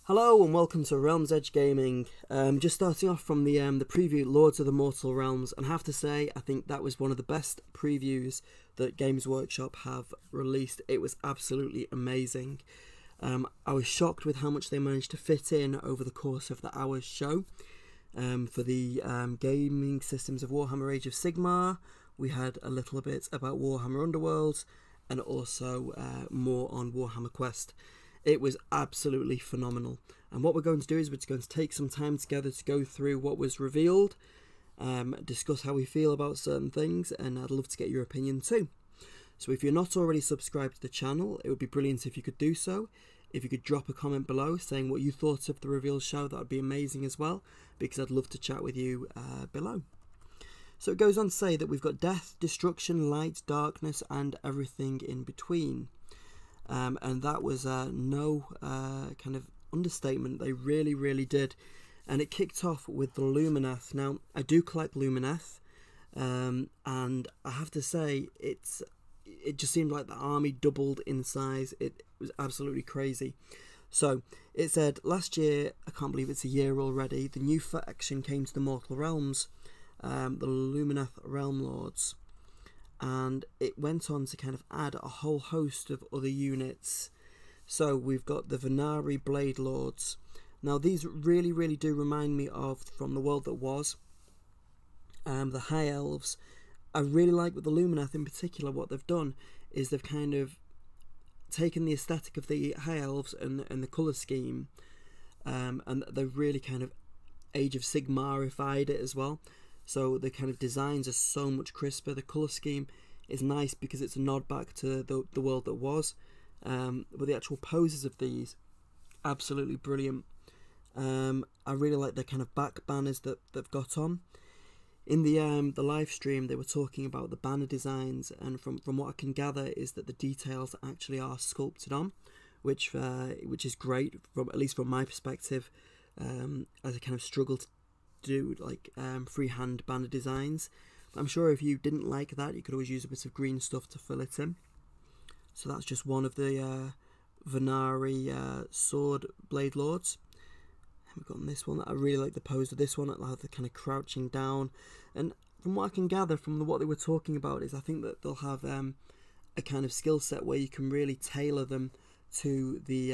Hello and welcome to Realms Edge Gaming. Just starting off from the preview Lords of the Mortal Realms, and I have to say I think that was one of the best previews that Games Workshop have released. It was absolutely amazing. I was shocked with how much they managed to fit in over the course of the hour's show. For the gaming systems of Warhammer Age of Sigmar, we had a little bit about Warhammer Underworlds and also more on Warhammer Quest. It was absolutely phenomenal, and what we're going to do is we're just going to take some time together to go through what was revealed, discuss how we feel about certain things, and I'd love to get your opinion too. So if you're not already subscribed to the channel, it would be brilliant if you could do so. If you could drop a comment below saying what you thought of the reveal show, that would be amazing as well, because I'd love to chat with you below. So it goes on to say that we've got death, destruction, light, darkness, and everything in between. And that was no kind of understatement. They really did. And it kicked off with the Lumineth. Now, I do collect Lumineth, and I have to say, it just seemed like the army doubled in size. It was absolutely crazy. So, it said, last year, I can't believe it's a year already, the new faction came to the Mortal Realms, the Lumineth Realm Lords. And it went on to kind of add a whole host of other units. So we've got the Venari Blade Lords. Now these really do remind me of From the World That Was. The High Elves. I really like with the Lumineth in particular, what they've done is they've kind of taken the aesthetic of the High Elves and the colour scheme, and they've really kind of Age of Sigmarified it as well. So the kind of designs are so much crisper. The colour scheme is nice because it's a nod back to the world that was. But the actual poses of these, absolutely brilliant. I really like the kind of back banners that they've got on. In the live stream, they were talking about the banner designs, and from what I can gather is that the details actually are sculpted on, which is great, from at least from my perspective, as I kind of struggle to do like freehand banner designs. But I'm sure if you didn't like that, you could always use a bit of green stuff to fill it in. So that's just one of the Venari sword blade lords. And we've got this one. I really like the pose of this one. I like the kind of crouching down, and from what I can gather from what they were talking about is I think that they'll have a kind of skill set where you can really tailor them to the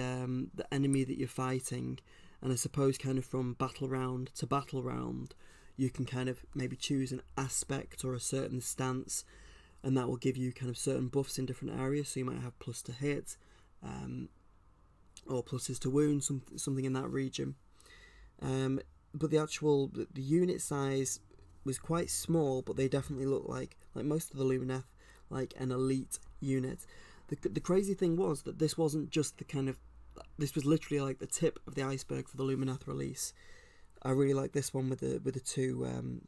enemy that you're fighting. And I suppose kind of from battle round to battle round, you can kind of maybe choose an aspect or a certain stance, and that will give you kind of certain buffs in different areas. So you might have plus to hit, or pluses to wound, something in that region. But the unit size was quite small, but they definitely look like most of the Lumineth, like an elite unit. The crazy thing was that this wasn't just the kind of, this was literally like the tip of the iceberg for the Lumineth release. I really like this one with the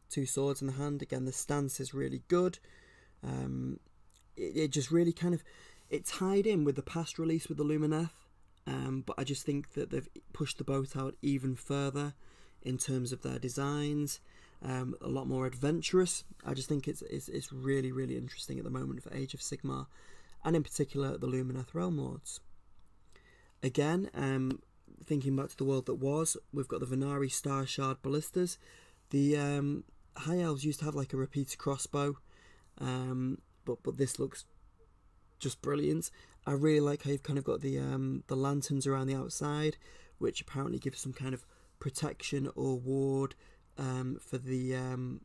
two swords in the hand. Again, the stance is really good. It just really kind of, it tied in with the past release with the Lumineth, but I just think that they've pushed the boat out even further in terms of their designs. A lot more adventurous. I just think it's really interesting at the moment for Age of Sigmar, and in particular the Lumineth Realm Lords. Again, thinking back to the world that was, we've got the Venari Star Shard Ballistas. The High Elves used to have like a repeater crossbow, but this looks just brilliant. I really like how you've kind of got the lanterns around the outside, which apparently gives some kind of protection or ward for the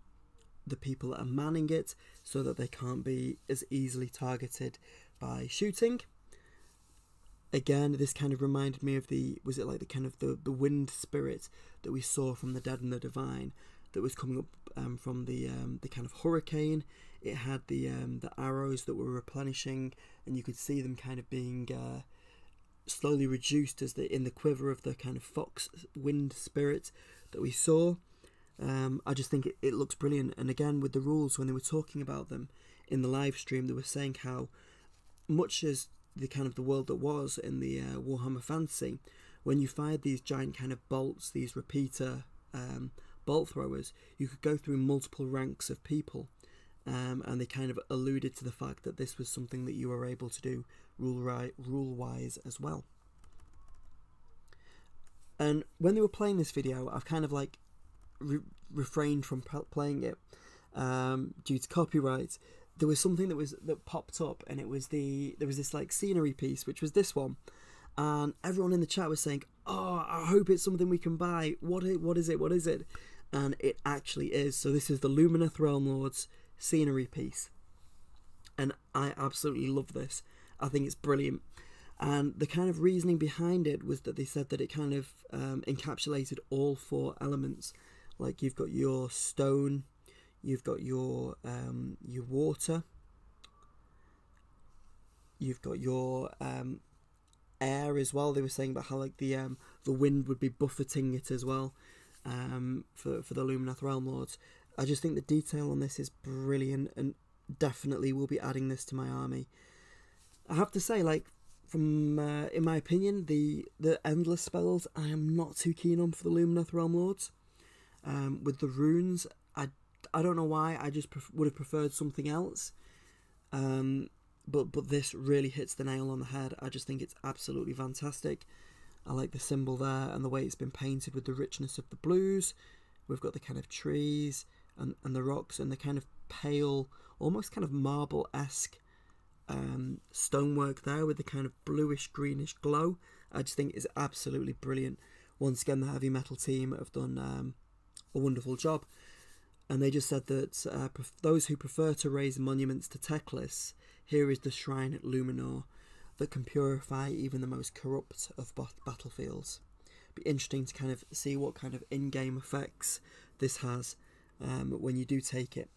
people that are manning it, so that they can't be as easily targeted by shooting. Again, this kind of reminded me of the wind spirit that we saw from the Dead and the Divine, that was coming up from the kind of hurricane. It had the arrows that were replenishing, and you could see them kind of being slowly reduced as in the quiver of the kind of fox wind spirit that we saw. I just think it looks brilliant. And again, with the rules, when they were talking about them in the live stream, they were saying how much as the kind of the world that was in the Warhammer Fantasy, when you fired these giant kind of bolts, these repeater bolt throwers, you could go through multiple ranks of people, and they kind of alluded to the fact that this was something that you were able to do rule-wise as well. And when they were playing this video, I've kind of like refrained from playing it due to copyright. There was something that popped up, and there was this like scenery piece, which was this one, and everyone in the chat was saying, "Oh, I hope it's something we can buy. What is it? What is it?" And it actually is. So this is the Lumineth Realm Lords scenery piece, and I absolutely love this. I think it's brilliant. And the kind of reasoning behind it was that they said that it kind of encapsulated all 4 elements. Like you've got your stone, you've got your water, you've got your air as well. They were saying about how like the wind would be buffeting it as well for the Lumineth Realm Lords. I just think the detail on this is brilliant, and definitely will be adding this to my army. I have to say, like, from in my opinion, the endless spells I am not too keen on for the Lumineth Realm Lords. With the runes, I don't know why, I just would have preferred something else. But this really hits the nail on the head. I just think it's absolutely fantastic. I like the symbol there and the way it's been painted with the richness of the blues. We've got the kind of trees and the rocks and the kind of pale, almost kind of marble-esque stonework there with the kind of bluish greenish glow. I just think it's absolutely brilliant. Once again, the heavy metal team have done a wonderful job, and they just said that those who prefer to raise monuments to Teclis, here is the shrine at Luminor that can purify even the most corrupt of battlefields. Be interesting to kind of see what kind of in-game effects this has when you do take it.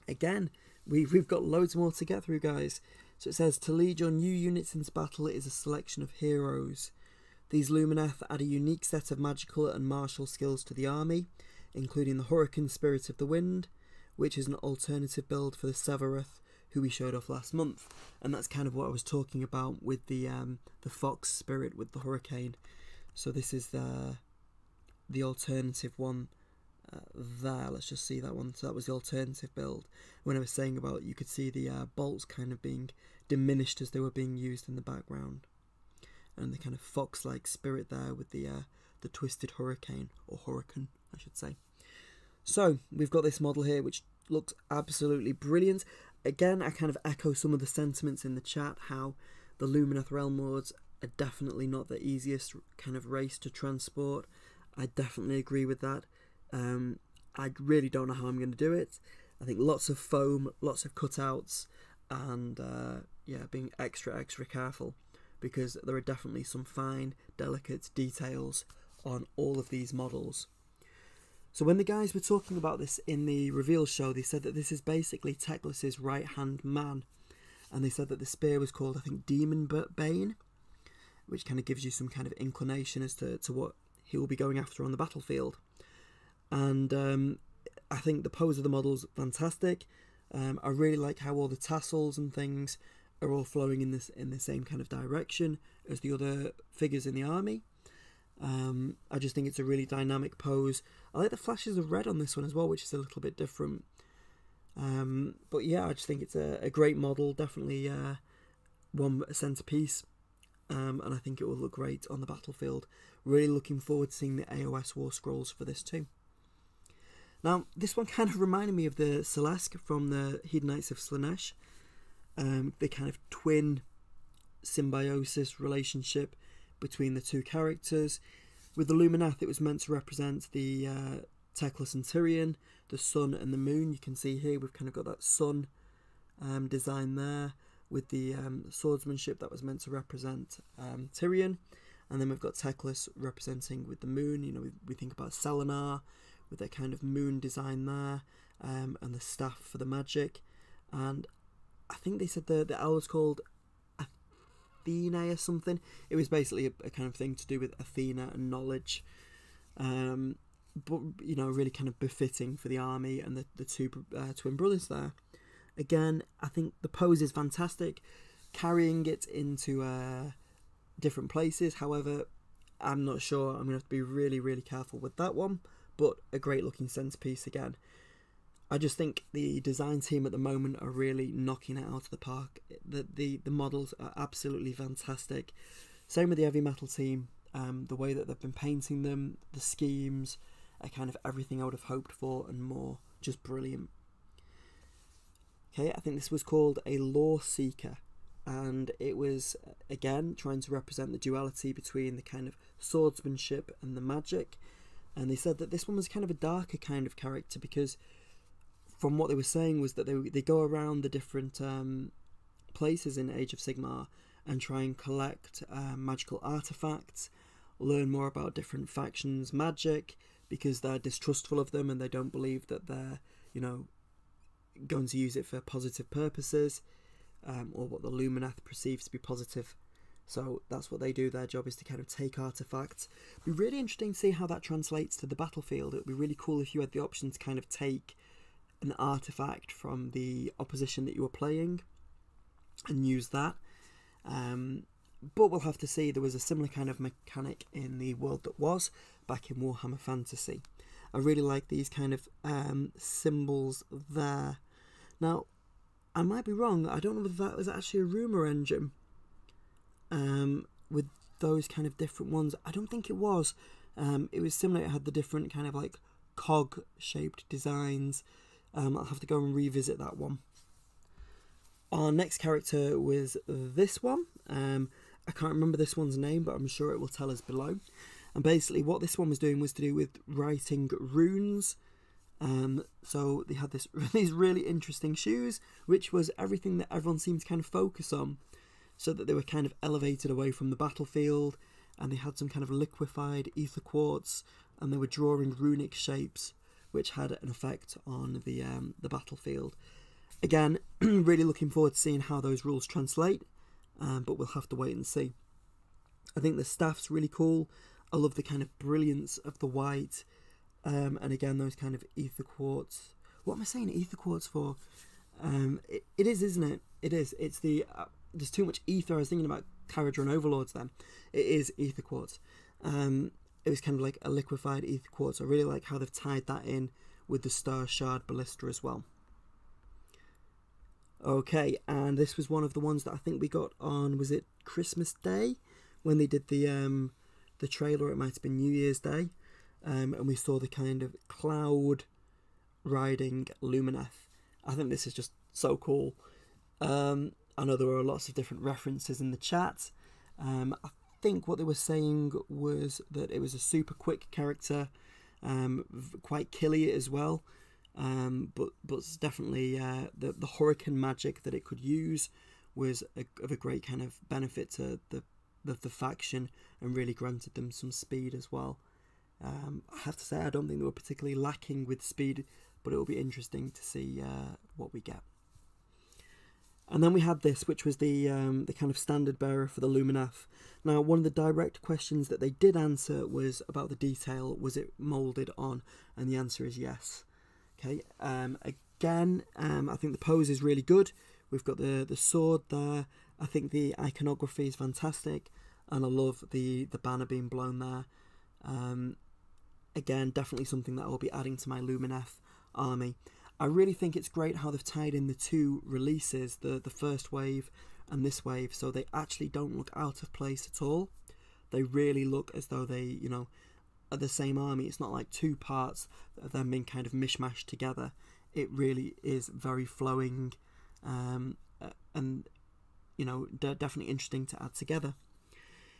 Again, we've got loads more to get through, guys. So it says, to lead your new units into battle is a selection of heroes. These Lumineth add a unique set of magical and martial skills to the army, including the Hurricane Spirit of the Wind, which is an alternative build for the Severeth, who we showed off last month. And that's kind of what I was talking about with the Fox Spirit with the Hurricane. So this is the alternative one there. Let's just see that one. So that was the alternative build. When I was saying about, you could see the bolts kind of being diminished as they were being used in the background, and the kind of fox-like spirit there with the twisted hurricane, or hurricane I should say. So we've got this model here which looks absolutely brilliant. Again, I kind of echo some of the sentiments in the chat, how the Lumineth Realm Lords are definitely not the easiest kind of race to transport. I definitely agree with that. I really don't know how I'm going to do it. I think lots of foam, lots of cutouts, and yeah, being extra careful, because there are definitely some fine, delicate details on all of these models. So when the guys were talking about this in the reveal show, they said that this is basically Teclis's right-hand man, and they said that the spear was called, I think, Demon Bane, which kind of gives you some kind of inclination as to what he will be going after on the battlefield. And I think the pose of the model's fantastic. I really like how all the tassels and things are all flowing in the same kind of direction as the other figures in the army. I just think it's a really dynamic pose. I like the flashes of red on this one as well, which is a little bit different. But yeah, I just think it's a great model, definitely one centerpiece, and I think it will look great on the battlefield. Really looking forward to seeing the AOS Warscrolls for this too. Now, this one kind of reminded me of the Celeste from the Hedonites of Slaanesh. The kind of twin symbiosis relationship between the two characters. With the Lumineth, it was meant to represent the Teclis and Tyrion, the sun and the moon. You can see here we've kind of got that sun design there, with the swordsmanship that was meant to represent Tyrion. And then we've got Teclis representing with the moon. You know, we think about Selenar with that kind of moon design there, and the staff for the magic. And I think they said the owl was called Athena or something. It was basically a kind of thing to do with Athena and knowledge. But, you know, really kind of befitting for the army and the two twin brothers there. Again, I think the pose is fantastic, carrying it into different places. However, I'm not sure. I'm going to have to be really careful with that one, but a great looking centerpiece again. I just think the design team at the moment are really knocking it out of the park. The models are absolutely fantastic. Same with the heavy metal team. the way that they've been painting them, the schemes, kind of everything I would have hoped for and more. Just brilliant. Okay, I think this was called a Lore Seeker, and it was, again, trying to represent the duality between the kind of swordsmanship and the magic. And they said that this one was kind of a darker kind of character, because from what they were saying was that they go around the different places in Age of Sigmar and try and collect magical artifacts, learn more about different factions' magic, because they're distrustful of them and they don't believe that they're, you know, going to use it for positive purposes, or what the Lumineth perceives to be positive. So that's what they do. Their job is to kind of take artifacts. It'd be really interesting to see how that translates to the battlefield. It would be really cool if you had the option to kind of take an artifact from the opposition that you were playing and use that. But we'll have to see. There was a similar kind of mechanic in the world that was back in Warhammer Fantasy. I really like these kind of symbols there. Now, I might be wrong. I don't know whether that was actually a rumour engine with those kind of different ones. I don't think it was. It was similar. It had the different kind of like cog-shaped designs. I'll have to go and revisit that one. Our next character was this one. I can't remember this one's name, but I'm sure it will tell us below. And basically what this one was doing was to do with writing runes. So they had these really interesting shoes, which was everything that everyone seemed to kind of focus on, so that they were kind of elevated away from the battlefield, and they had some kind of liquefied ether quartz, and they were drawing runic shapes, which had an effect on the battlefield. Again, really looking forward to seeing how those rules translate, but we'll have to wait and see. I think the staff's really cool. I love the kind of brilliance of the white, and again, those kind of ether quartz. What am I saying ether quartz for? It is, isn't it? It is. It's the... there's too much ether. I was thinking about Kharadron Overlords then. It is ether quartz. It was kind of like a liquefied ether quartz. I really like how they've tied that in with the Star Shard Ballista as well. Okay, and this was one of the ones that I think we got on, was it Christmas Day? When they did the trailer, it might have been New Year's Day. And we saw the kind of cloud riding Lumineth. I think this is just so cool. I know there were lots of different references in the chat. I think what they were saying was that it was a super quick character, quite killy as well. But definitely the hurricane magic that it could use was of a great kind of benefit to the faction, and really granted them some speed as well. I have to say, I don't think they were particularly lacking with speed, but it will be interesting to see what we get. And then we had this, which was the kind of standard bearer for the Lumineth. Now, one of the direct questions that they did answer was about the detail. Was it moulded on? And the answer is yes. Okay. Again, I think the pose is really good. We've got the sword there. I think the iconography is fantastic, and I love the banner being blown there. Again, definitely something that I'll be adding to my Lumineth army. I really think it's great how they've tied in the two releases, the first wave and this wave, so they actually don't look out of place at all. They really look as though they, you know, are the same army. It's not like two parts of them being kind of mishmashed together. It really is very flowing, and, you know, definitely interesting to add together.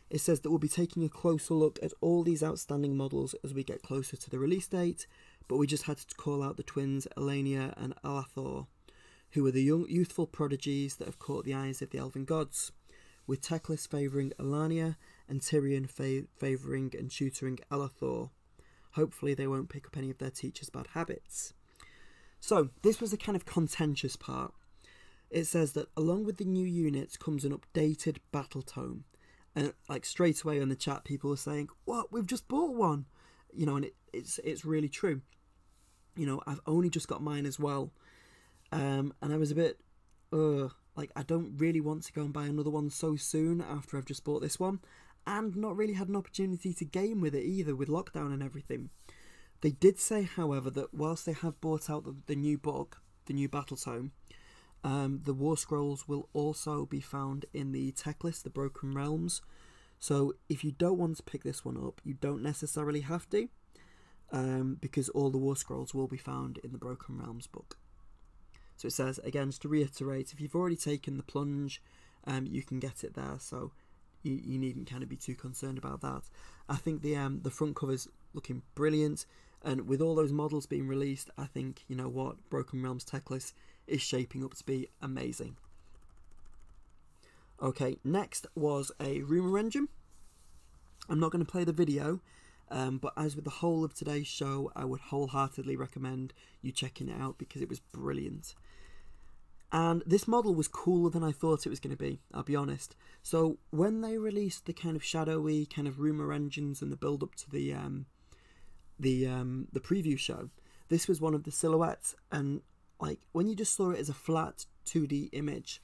It says that we'll be taking a closer look at all these outstanding models as we get closer to the release date, but we just had to call out the twins Elenia and Alathor, who are the young, youthful prodigies that have caught the eyes of the elven gods, with Teclis favouring Elania and Tyrion favouring and tutoring Alathor. Hopefully they won't pick up any of their teacher's bad habits. So, this was the kind of contentious part. It says that along with the new units comes an updated battle tome. And like straight away in the chat, people were saying, "What? We've just bought one," you know, and it's really true. You know, I've only just got mine as well, and I was a bit, like I don't really want to go and buy another one so soon after I've just bought this one, and not really had an opportunity to game with it either, with lockdown and everything. They did say, however, that whilst they have bought out the new book, the new battle tome, the Warscrolls will also be found in the tech list, the Broken Realms. So if you don't want to pick this one up, you don't necessarily have to, because all the Warscrolls will be found in the Broken Realms book. So it says, again, just to reiterate, if you've already taken the plunge, you can get it there, so you needn't kind of be too concerned about that. I think the front cover's looking brilliant, and with all those models being released, I think, you know what, Broken Realms Techless is shaping up to be amazing. Okay, next was a rumour engine. I'm not going to play the video, but as with the whole of today's show, I would wholeheartedly recommend you checking it out because it was brilliant. And this model was cooler than I thought it was going to be, I'll be honest. So when they released the kind of shadowy kind of rumour engines and the build up to the preview show, this was one of the silhouettes, and like when you just saw it as a flat 2D image,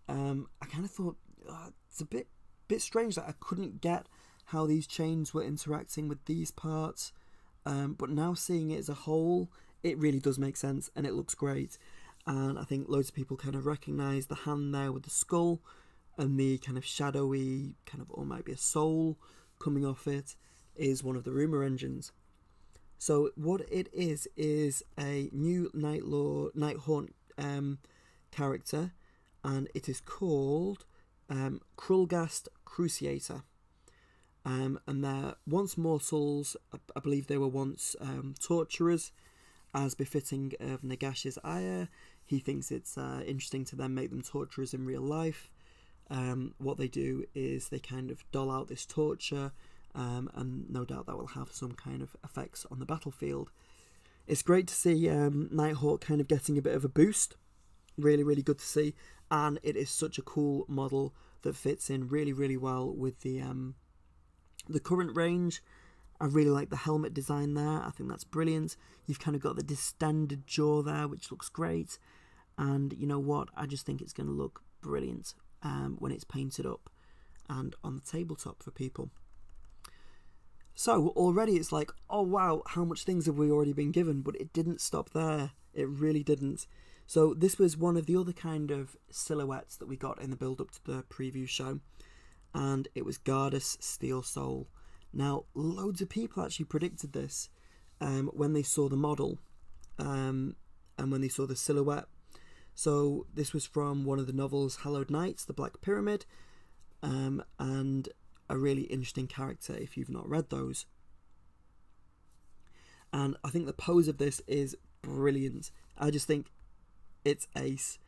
I kind of thought it's a bit strange that I couldn't get how these chains were interacting with these parts, but now seeing it as a whole, it really does make sense and it looks great. And I think loads of people kind of recognise the hand there with the skull and the kind of shadowy kind of, or might be a soul coming off it, is one of the rumour engines. So what it is a new Nighthaunt character, and it is called Krulgast Cruciator. And they're once mortals. I believe they were once torturers, as befitting of Nagash's ire. He thinks it's interesting to then make them torturers in real life. What they do is they kind of dole out this torture, and no doubt that will have some kind of effects on the battlefield. It's great to see Nighthaunt kind of getting a bit of a boost. Really, really good to see. And it is such a cool model that fits in really, really well with the current range. I really like the helmet design there. I think that's brilliant. You've kind of got the distended jaw there, which looks great. And you know what? I just think it's going to look brilliant when it's painted up and on the tabletop for people. So already it's like, oh wow, how much things have we already been given? But it didn't stop there. It really didn't. So this was one of the other kind of silhouettes that we got in the build-up to the preview show. And it was Gardas Steel Soul. Now, loads of people actually predicted this when they saw the model and when they saw the silhouette. So this was from one of the novels, Hallowed Knights, The Black Pyramid, and a really interesting character if you've not read those. And I think the pose of this is brilliant. I just think it's ace.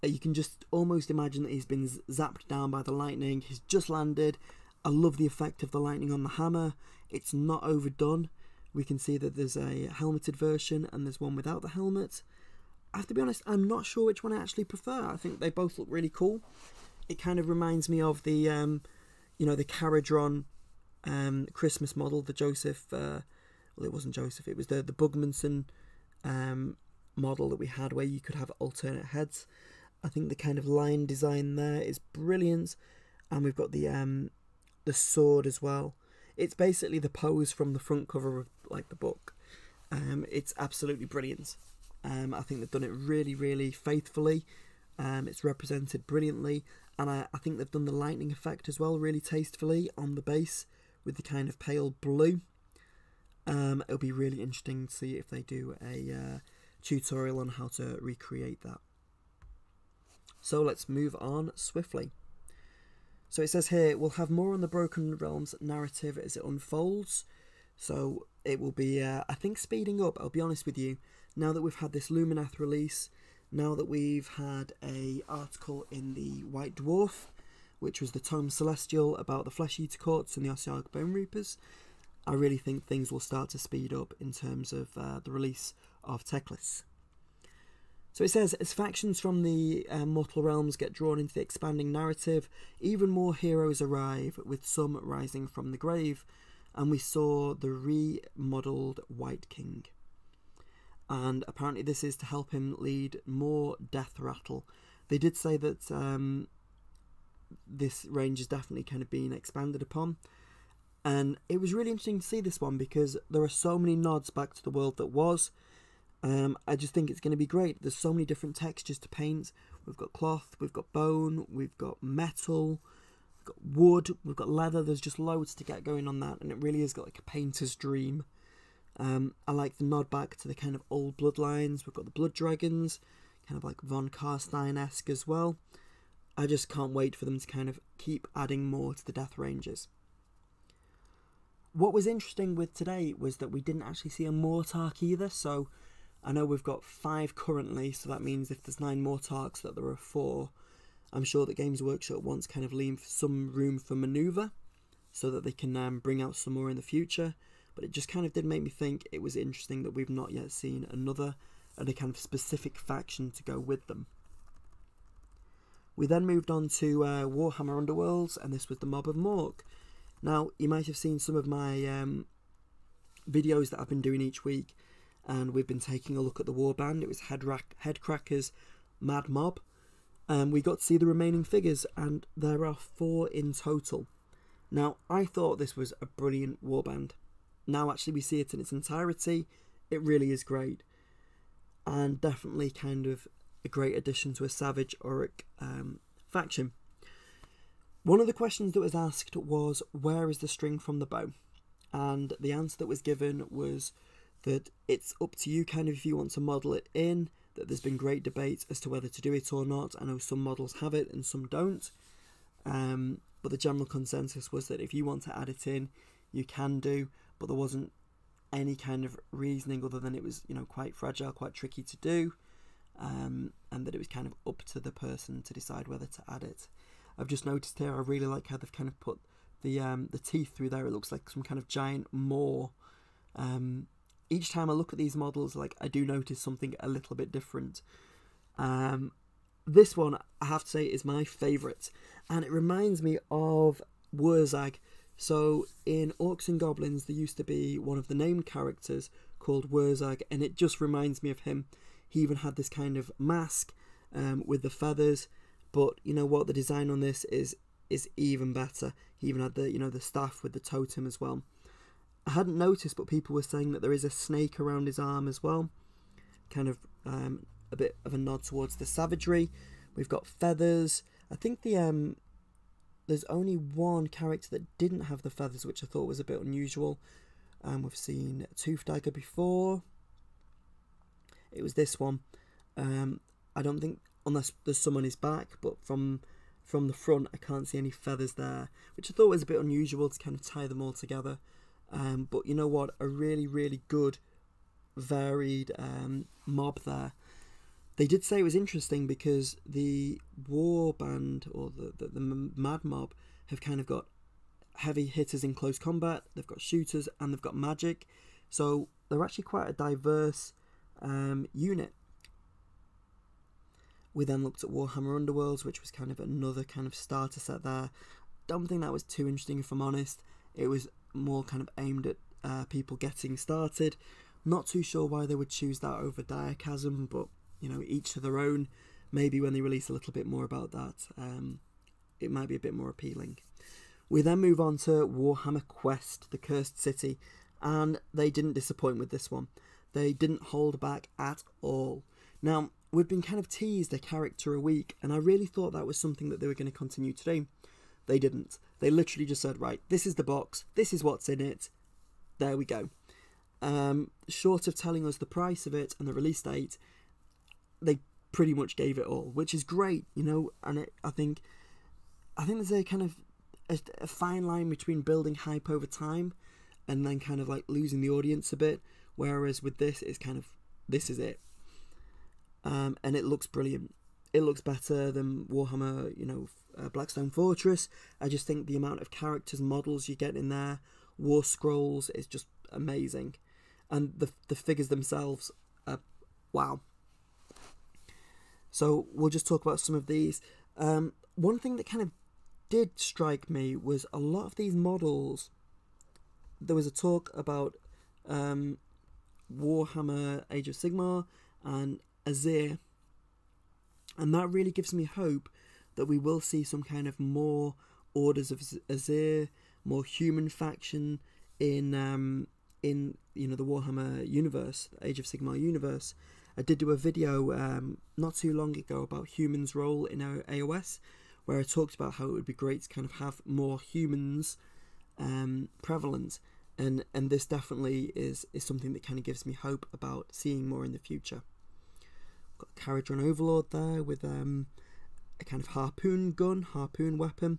You can just almost imagine that he's been zapped down by the lightning. He's just landed. I love the effect of the lightning on the hammer. It's not overdone. We can see that there's a helmeted version and there's one without the helmet. I have to be honest, I'm not sure which one I actually prefer. I think they both look really cool. It kind of reminds me of the, you know, the Caradron Christmas model, the Joseph, well, it wasn't Joseph, it was the Bugmanson model that we had where you could have alternate heads. I think the kind of line design there is brilliant. And we've got the sword as well. It's basically the pose from the front cover of like the book. It's absolutely brilliant. I think they've done it really, really faithfully. It's represented brilliantly, and I think they've done the lightning effect as well really tastefully on the base with the kind of pale blue. It'll be really interesting to see if they do a tutorial on how to recreate that. So let's move on swiftly. So it says here, we'll have more on the Broken Realms narrative as it unfolds. So it will be, I think, speeding up, I'll be honest with you. Now that we've had this Luminath release, now that we've had a article in the White Dwarf, which was the Tome Celestial about the Flesh Eater Courts and the Ossiarch Bone Reapers, I really think things will start to speed up in terms of the release of Techless. So it says, as factions from the Mortal Realms get drawn into the expanding narrative, even more heroes arrive, with some rising from the grave, and we saw the remodelled White King. And apparently this is to help him lead more death rattle. They did say that this range is definitely kind of being expanded upon. And it was really interesting to see this one because there are so many nods back to the world that was. I just think it's going to be great. There's so many different textures to paint. We've got cloth, we've got bone, we've got metal, we've got wood, we've got leather. There's just loads to get going on that, and it really is got like a painter's dream. I like the nod back to the kind of old bloodlines. We've got the blood dragons, kind of like Von Carstein-esque as well. I just can't wait for them to kind of keep adding more to the Death Rangers. What was interesting with today was that we didn't actually see a Mortark either, so I know we've got 5 currently, so that means if there's 9 Mortarks that there are 4. I'm sure that Games Workshop wants kind of leave some room for manoeuvre so that they can bring out some more in the future. But it just kind of did make me think it was interesting that we've not yet seen another and a kind of specific faction to go with them. We then moved on to Warhammer Underworlds, and this was the Mob of Mork. Now, you might have seen some of my videos that I've been doing each week, and we've been taking a look at the warband. It was Headcracker's Mad Mob. We got to see the remaining figures, and there are 4 in total. Now, I thought this was a brilliant warband. Now actually we see it in its entirety, it really is great. And definitely kind of a great addition to a Savage Auric faction. One of the questions that was asked was, where is the string from the bow? And the answer that was given was that it's up to you kind of if you want to model it in, that there's been great debate as to whether to do it or not. I know some models have it and some don't. But the general consensus was that if you want to add it in, you can do, but there wasn't any kind of reasoning other than it was, you know, quite fragile, quite tricky to do, and that it was kind of up to the person to decide whether to add it. I've just noticed here, I really like how they've kind of put the teeth through there. It looks like some kind of giant maw. Each time I look at these models, like, I do notice something a little bit different. This one, I have to say, is my favourite, and it reminds me of Wurzag. So in Orcs and Goblins, there used to be one of the named characters called Wurzag, and it just reminds me of him. He even had this kind of mask with the feathers, but you know what? The design on this is even better. He even had the, you know, the staff with the totem as well. I hadn't noticed, but people were saying that there is a snake around his arm as well. Kind of a bit of a nod towards the savagery. We've got feathers. I think there's only one character that didn't have the feathers, which I thought was a bit unusual. We've seen Tooth Dagger before. It was this one. I don't think, unless there's some on his back, but from the front I can't see any feathers there, which I thought was a bit unusual to kind of tie them all together. But you know what? A really, really good, varied mob there. They did say it was interesting because the war band, or the Mad Mob, have kind of got heavy hitters in close combat, they've got shooters, and they've got magic. So they're actually quite a diverse unit. We then looked at Warhammer Underworlds, which was kind of another kind of starter set there. Don't think that was too interesting, if I'm honest. It was more kind of aimed at people getting started. Not too sure why they would choose that over Diachasm, but you know, each to their own. Maybe when they release a little bit more about that, it might be a bit more appealing. We then move on to Warhammer Quest, the Cursed City, and they didn't disappoint with this one. They didn't hold back at all. Now, we've been kind of teased a character a week, and I really thought that was something that they were going to continue to do. They didn't. They literally just said, right, this is the box, this is what's in it, there we go. Short of telling us the price of it and the release date, they pretty much gave it all, which is great, you know. And I think there's a kind of a fine line between building hype over time and then kind of like losing the audience a bit, whereas with this, it's kind of, this is it. And it looks brilliant. It looks better than Warhammer, you know, Blackstone Fortress. I just think the amount of characters, models you get in there, Warscrolls, is just amazing. And the figures themselves are wow. So we'll just talk about some of these. One thing that kind of did strike me was a lot of these models. There was a talk about Warhammer Age of Sigmar and Azir, and that really gives me hope that we will see some kind of more orders of Azir, more human faction in you know, the Warhammer universe, the Age of Sigmar universe. I did do a video not too long ago about humans' role in AOS, where I talked about how it would be great to kind of have more humans prevalent, and this definitely is something that kind of gives me hope about seeing more in the future. Got a Caradron Overlord there with a kind of harpoon weapon.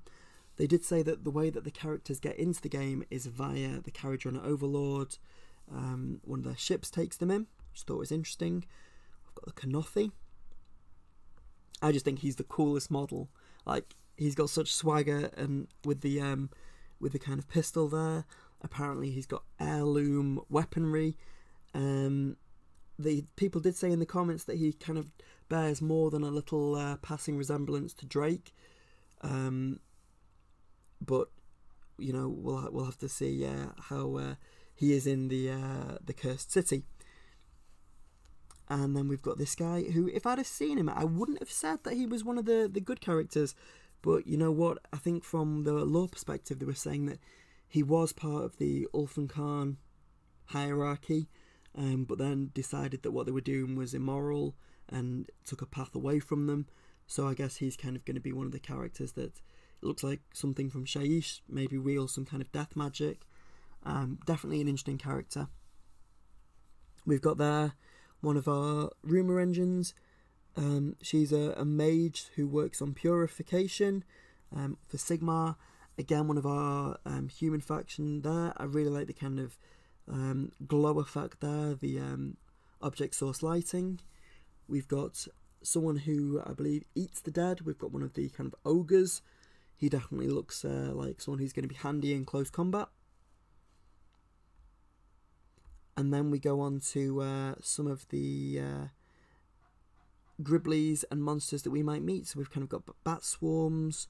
They did say that the way that the characters get into the game is via the Caradron Overlord. One of their ships takes them in, which I thought was interesting. I've got the Kanothi. I just think he's the coolest model. Like, he's got such swagger, and with the kind of pistol there. Apparently he's got heirloom weaponry. The people did say in the comments that he kind of bears more than a little passing resemblance to Drake. But you know, we'll have to see how he is in the Cursed City. And then we've got this guy who, if I'd have seen him, I wouldn't have said that he was one of the good characters. But you know what? I think from the lore perspective, they were saying that he was part of the Ulfan Khan hierarchy, but then decided that what they were doing was immoral and took a path away from them. So I guess he's kind of going to be one of the characters that looks like something from Shaiish, maybe wields some kind of death magic. Definitely an interesting character. We've got there one of our rumour engines. She's a mage who works on purification for Sigmar. Again, one of our human faction there. I really like the kind of glow effect there, the object source lighting. We've got someone who I believe eats the dead. We've got one of the kind of ogres. He definitely looks like someone who's going to be handy in close combat. And then we go on to some of the Gribblies and monsters that we might meet. So we've kind of got bat swarms,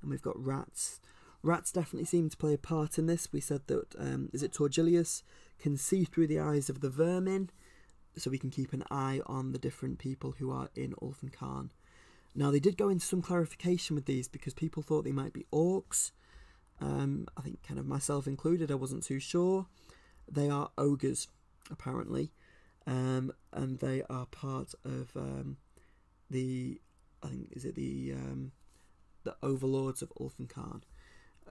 and we've got rats. Rats definitely seem to play a part in this. We said that, is it Torgilius can see through the eyes of the vermin, so we can keep an eye on the different people who are in Ulfan Khan. Now, they did go into some clarification with these because people thought they might be orcs. I think kind of myself included, I wasn't too sure. They are ogres, apparently, and they are part of the, I think, is it the overlords of Ulfan Khan.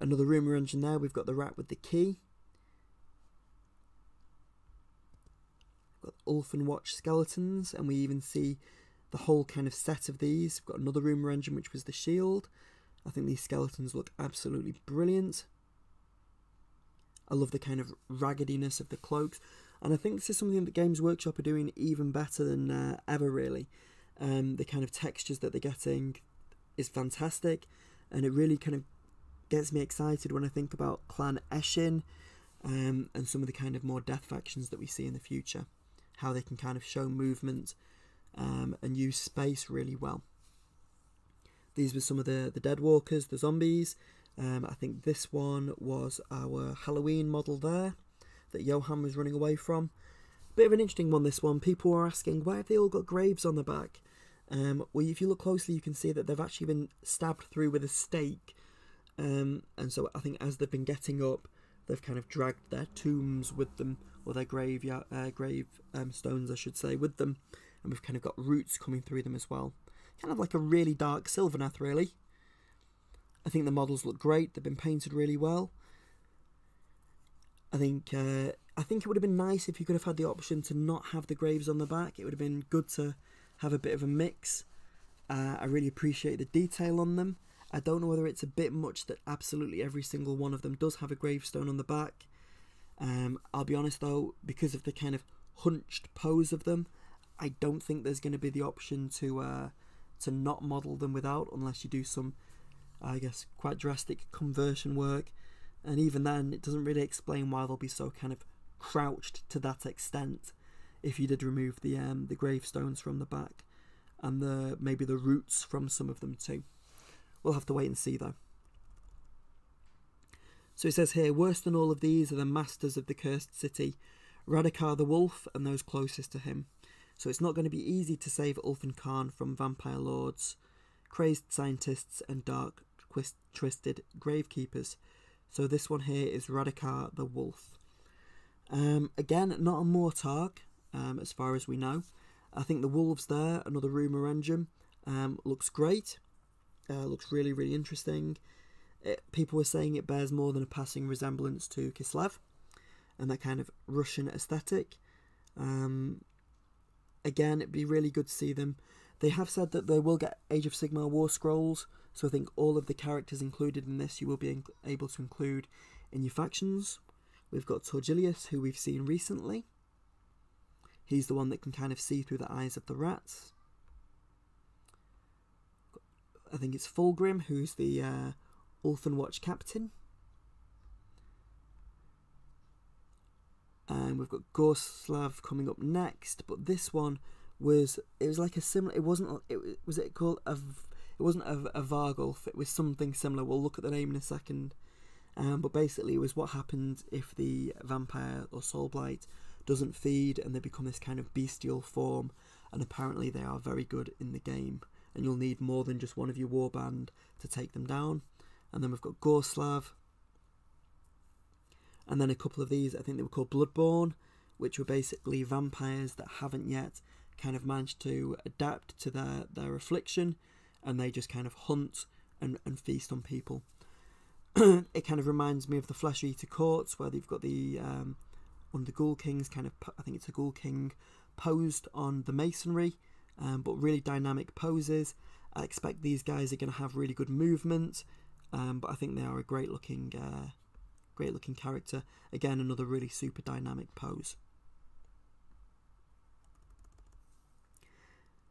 Another rumour engine there. We've got the rat with the key. We've got Ulfan Watch skeletons, and we even see the whole kind of set of these. We've got another rumour engine, which was the shield. I think these skeletons look absolutely brilliant. I love the kind of raggediness of the cloaks, and I think this is something that Games Workshop are doing even better than ever, really. The kind of textures that they're getting is fantastic, and it really kind of gets me excited when I think about Clan Eshin and some of the kind of more death factions that we see in the future, how they can kind of show movement and use space really well. These were some of the dead walkers, the zombies. I think this one was our Halloween model there that Johan was running away from. Bit of an interesting one, this one. People were asking, why have they all got graves on the back? Well, if you look closely, you can see that they've actually been stabbed through with a stake. And so I think as they've been getting up, they've kind of dragged their tombs with them, or their grave stones, I should say, with them. And we've kind of got roots coming through them as well. Kind of like a really dark Sylvaneth, really. I think the models look great. They've been painted really well. I think it would have been nice if you could have had the option to not have the graves on the back. It would have been good to have a bit of a mix. I really appreciate the detail on them. I don't know whether it's a bit much that absolutely every single one of them does have a gravestone on the back. I'll be honest though, because of the kind of hunched pose of them, I don't think there's going to be the option to not model them without, unless you do some, I guess, quite drastic conversion work. And even then, it doesn't really explain why they'll be so kind of crouched to that extent if you did remove the gravestones from the back, and maybe the roots from some of them too. We'll have to wait and see though. So it says here, worse than all of these are the masters of the Cursed City, Radakar the Wolf and those closest to him. So it's not going to be easy to save Ulfan Khan from vampire lords, crazed scientists and dark twisted gravekeepers. So this one here is Radakar the Wolf. Again, not a Mortarg, as far as we know. I think the wolves there, another rumour engine, looks great. looks really, really interesting. People were saying it bears more than a passing resemblance to Kislev and that kind of Russian aesthetic. Again, it'd be really good to see them. They have said that they will get Age of Sigmar Warscrolls, so I think all of the characters included in this you will be able to include in your factions. We've got Torgilius, who we've seen recently. He's the one that can kind of see through the eyes of the rats. I think it's Fulgrim, who's the Ulthenwatch captain. And we've got Gorslav coming up next, but this one was like a similar. It wasn't a Vargulf. It was something similar. We'll look at the name in a second. But basically, it was what happened if the vampire or soulblight doesn't feed and they become this kind of bestial form. And apparently, they are very good in the game, and you'll need more than just one of your warband to take them down. And then we've got Gorslav. And then a couple of these, I think they were called Bloodborne, which were basically vampires that haven't yet kind of managed to adapt to their affliction, and they just kind of hunt and feast on people. It kind of reminds me of the Flesh Eater Courts, where they've got the one of the Ghoul Kings, kind of, I think it's a Ghoul King, posed on the masonry, but really dynamic poses. I expect these guys are going to have really good movement, but I think they are a great looking character. Again, another really super dynamic pose.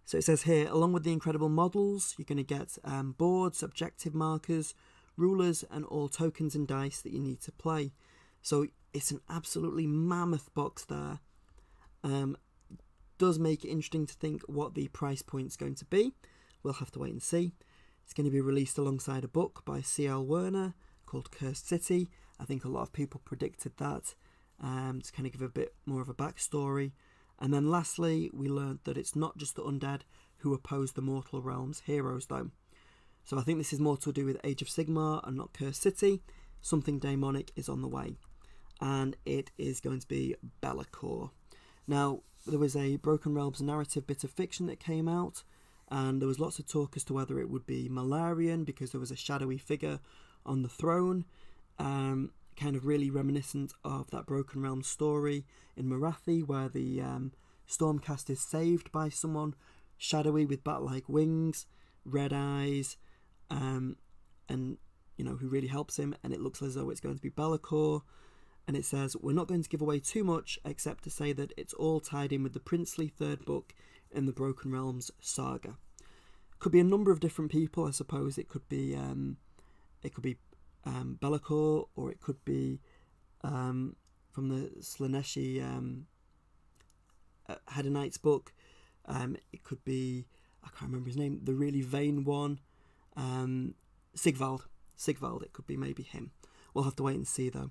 So it says here, along with the incredible models, you're going to get boards, objective markers, rulers, and all tokens and dice that you need to play. So it's an absolutely mammoth box there. Does make it interesting to think what the price point's going to be. We'll have to wait and see. It's going to be released alongside a book by C.L. Werner called Cursed City. I think a lot of people predicted that, to kind of give a bit more of a backstory. And then lastly, we learned that it's not just the undead who oppose the mortal realms heroes though. So I think this is more to do with Age of Sigmar and not Cursed City. Something demonic is on the way, and it is going to be Be'lakor. Now, there was a Broken Realms narrative bit of fiction that came out, and there was lots of talk as to whether it would be Malarian, because there was a shadowy figure on the throne, kind of really reminiscent of that Broken Realms story in Marathi, where the Stormcast is saved by someone shadowy with bat-like wings, red eyes, and you know, who really helps him. And it looks as though it's going to be Be'lakor. And it says, we're not going to give away too much, except to say that it's all tied in with the princely third book in the Broken Realms saga. Could be a number of different people, I suppose. It could be Be'lakor, or it could be from the Slaneshi Hedonites book. It could be, I can't remember his name, the really vain one, Sigvald, it could be maybe him. We'll have to wait and see though.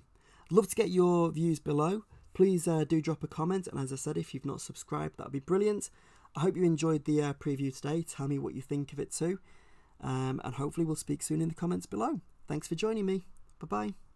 I'd love to get your views below. Please do drop a comment, and as I said, if you've not subscribed, that'd be brilliant. I hope you enjoyed the preview today. Tell me what you think of it too, and hopefully we'll speak soon in the comments below. Thanks for joining me. Bye-bye.